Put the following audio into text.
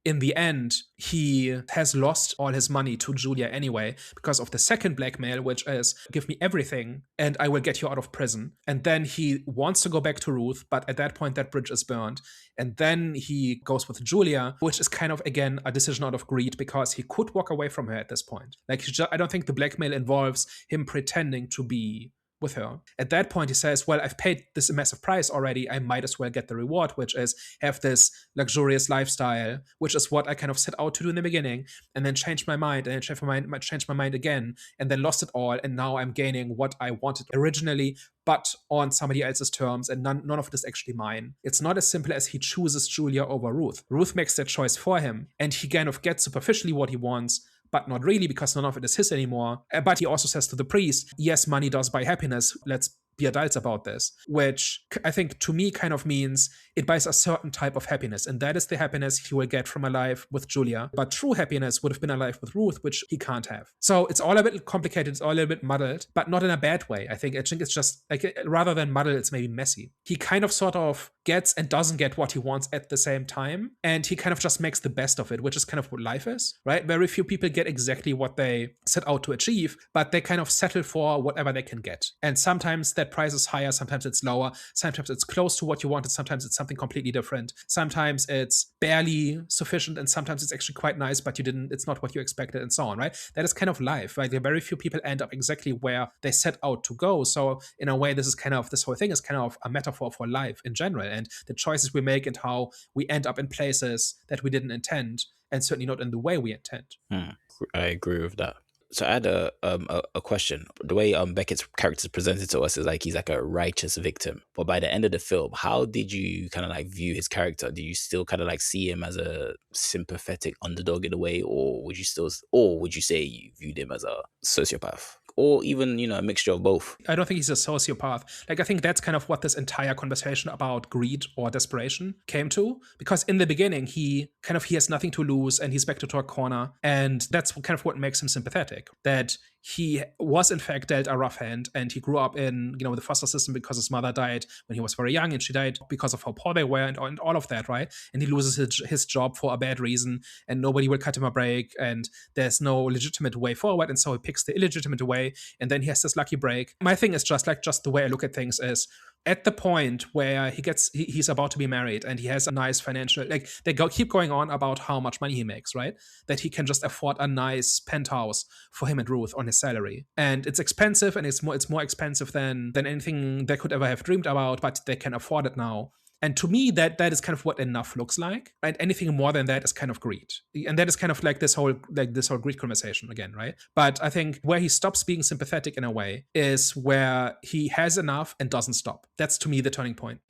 in the end, he has lost all his money to Julia anyway because of the second blackmail, which is give me everything and I will get you out of prison. And then he wants to go back to Ruth, but at that point, that bridge is burned. And then he goes with Julia, which is kind of, again, a decision out of greed because he could walk away from her at this point. Like, I don't think the blackmail involves him pretending to be with her. At that point, he says, well, I've paid this massive price already. I might as well get the reward, which is have this luxurious lifestyle, which is what I kind of set out to do in the beginning, and then changed my mind, and then changed my mind again, and then lost it all. And now I'm gaining what I wanted originally, but on somebody else's terms, and none of it is actually mine. It's not as simple as he chooses Julia over Ruth. Ruth makes that choice for him, and he kind of gets superficially what he wants, but not really because none of it is his anymore. But he also says to the priest, yes, money does buy happiness. Let's be adults about this, which I think to me kind of means it buys a certain type of happiness. And that is the happiness he will get from a life with Julia. But true happiness would have been a life with Ruth, which he can't have. So it's all a bit complicated. It's all a little bit muddled, but not in a bad way. I think it's just like, rather than muddled, it's maybe messy. He kind of sort of gets and doesn't get what he wants at the same time. And he kind of just makes the best of it, which is kind of what life is, right? Very few people get exactly what they set out to achieve, but they kind of settle for whatever they can get. And sometimes that price is higher, sometimes it's lower, sometimes it's close to what you wanted, sometimes it's something completely different. Sometimes it's barely sufficient, and sometimes it's actually quite nice, but it's not what you expected, and so on, right? That is kind of life, right? Very few people end up exactly where they set out to go. So in a way, this whole thing is kind of a metaphor for life in general, and the choices we make and how we end up in places that we didn't intend, and certainly not in the way we intend. I agree with that. So I had a question. The way Beckett's character is presented to us is like he's like a righteous victim. But by the end of the film, how did you kind of like view his character? Do you still kind of like see him as a sympathetic underdog in a way, or would you say you viewed him as a sociopath? Or even, a mixture of both? I don't think he's a sociopath. Like, I think that's kind of what this entire conversation about greed or desperation came to. Because in the beginning, he has nothing to lose and he's backed into a corner. And that's kind of what makes him sympathetic. That he was in fact dealt a rough hand, and he grew up in, the foster system because his mother died when he was very young, and she died because of how poor they were, and all of that, right? And he loses his job for a bad reason, and nobody will cut him a break, and there's no legitimate way forward, and so he picks the illegitimate way, and then he has this lucky break. My thing is just the way I look at things is, at the point where he's about to be married and he has a nice financial, like keep going on about how much money he makes, right? That he can just afford a nice penthouse for him and Ruth on his salary. And it's expensive, and it's more expensive than anything they could ever have dreamed about, but they can afford it now. And to me, that is kind of what enough looks like. And anything more than that is kind of greed. And that is kind of like this whole greed conversation again, right? But I think where he stops being sympathetic in a way is where he has enough and doesn't stop. That's to me the turning point.